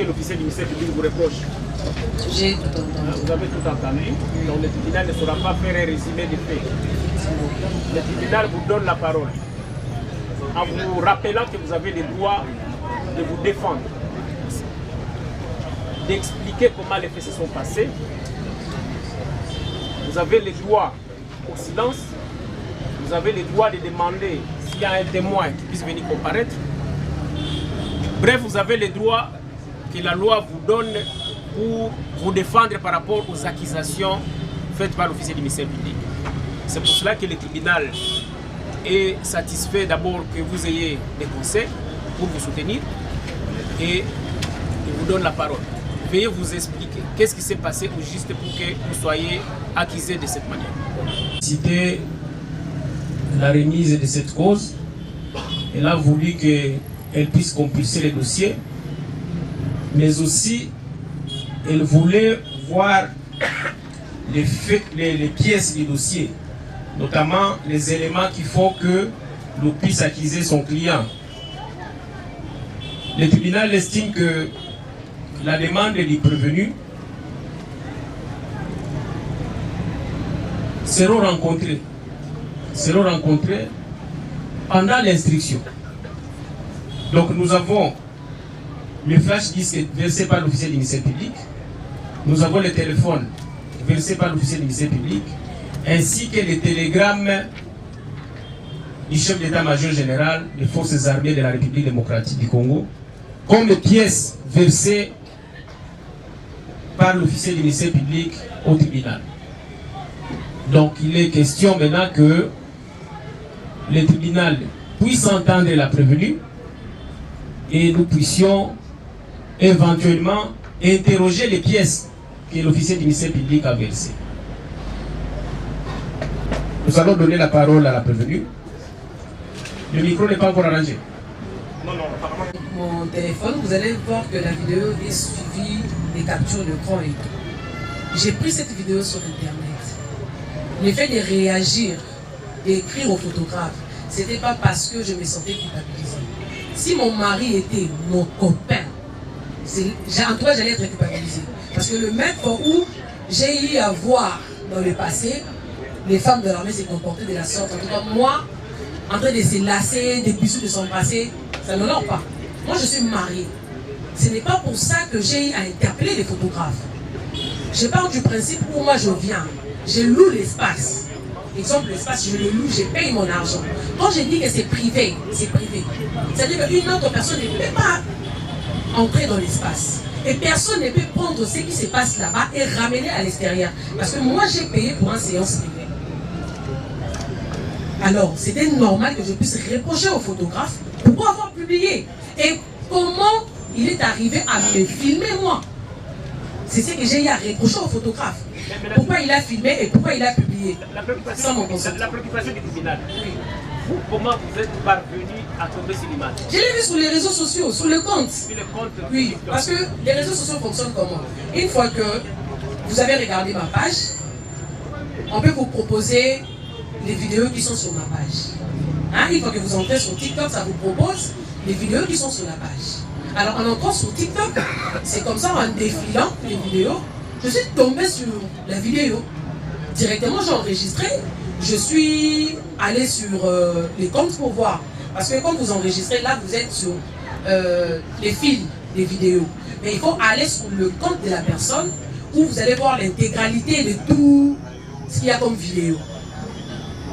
que l'officier du ministère public vous reproche? J'ai tout entendu. Vous avez tout entendu. Donc le tribunal ne saura pas faire un résumé des faits. Le tribunal vous donne la parole en vous rappelant que vous avez le droit de vous défendre, d'expliquer comment les faits se sont passés. Vous avez le droit au silence. Vous avez le droit de demander s'il y a un témoin qui puisse venir comparaître. Bref, vous avez le droit que la loi vous donne pour vous défendre par rapport aux accusations faites par l'officier du ministère public. C'est pour cela que le tribunal est satisfait d'abord que vous ayez des conseils pour vous soutenir et il vous donne la parole. Veuillez vous expliquer qu'est-ce qui s'est passé au juste pour que vous soyez accusé de cette manière. Citer la remise de cette cause, elle a voulu qu'elle puisse compulser les dossiers, mais aussi elle voulait voir les pièces du dossier, notamment les éléments qui font que l'on puisse accuser son client. Le tribunal estime que la demande du prévenu seront rencontrées pendant l'instruction. Donc nous avons le flash disque versé par l'officier du ministère public, nous avons le téléphone versé par l'officier du ministère public, ainsi que les télégrammes du chef d'état-major général des forces armées de la République démocratique du Congo, comme pièces versées par l'officier du ministère public au tribunal. Donc il est question maintenant que le tribunal puisse entendre la prévenue et nous puissions éventuellement interroger les pièces que l'officier du ministère public a versées. Nous allons donner la parole à la prévenue. Le micro n'est pas encore arrangé. Non, mon téléphone, vous allez voir que la vidéo est suivie des captures d'écran et tout. J'ai pris cette vidéo sur Internet. Le fait de réagir, d'écrire au photographe, ce n'était pas parce que je me sentais culpabilisée. Si mon mari était mon copain, en tout cas j'allais être culpabilisée. Parce que le même fois où j'ai eu à voir dans le passé, les femmes de l'armée se comportaient de la sorte. En tout cas, moi, en train de se lasser des bisous de son passé, ça ne l'honore pas. Moi, je suis mariée. Ce n'est pas pour ça que j'ai eu à interpeller les photographes. Je pars du principe où moi je viens, je loue l'espace. Exemple, l'espace, je le loue, je paye mon argent. Quand je dis que c'est privé, c'est privé. C'est-à-dire qu'une autre personne ne peut pas entrer dans l'espace. Et personne ne peut prendre ce qui se passe là-bas et ramener à l'extérieur. Parce que moi, j'ai payé pour une séance privée. Alors, c'était normal que je puisse reprocher au photographe pourquoi avoir publié. Et comment il est arrivé à me filmer, moi. C'est ce que j'ai eu à reprocher au photographe. Pourquoi il a filmé et pourquoi il a publié sans mon consentement. La préoccupation du tribunal. Oui. Vous, comment vous êtes parvenu à tomber sur l'image? Je l'ai vu sur les réseaux sociaux, sur le compte. Sur le compte. Oui, parce que les réseaux sociaux fonctionnent comment? Une fois que vous avez regardé ma page, on peut vous proposer les vidéos qui sont sur ma page. Hein? Une fois que vous entrez sur TikTok, ça vous propose les vidéos qui sont sur la page. Alors en entrant sur TikTok, c'est comme ça, en défilant les vidéos, je suis tombée sur la vidéo. Directement, j'ai enregistré. Je suis allé sur les comptes pour voir. Parce que quand vous enregistrez, là, vous êtes sur les fils des vidéos. Mais il faut aller sur le compte de la personne où vous allez voir l'intégralité de tout ce qu'il y a comme vidéo.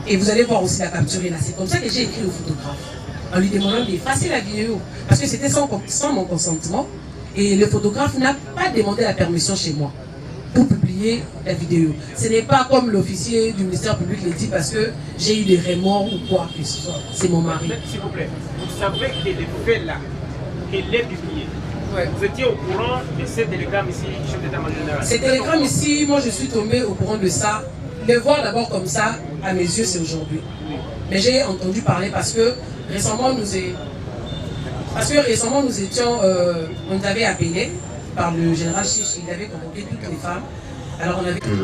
Et vous allez voir aussi la capturer là. C'est comme ça que j'ai écrit au photographe, en lui demandant d'effacer la vidéo. Parce que c'était sans mon consentement. Et le photographe n'a pas demandé la permission chez moi pour publier la vidéo. Ce n'est pas comme l'officier du ministère public le dit parce que j'ai eu des remords ou quoi que ce soit. C'est mon mari. S'il vous plaît, vous savez que les faits là, qu'elle est publié. Ouais. Vous étiez au courant de ces télégrammes ici, chef d'état-major général? Ces télégrammes ici, moi je suis tombé au courant de ça. Le voir d'abord comme ça, à mes yeux, c'est aujourd'hui. Mais j'ai entendu parler parce que récemment nous étions, on nous avait appelé par le général Chichi, il avait convoqué toutes les femmes. Alors on avait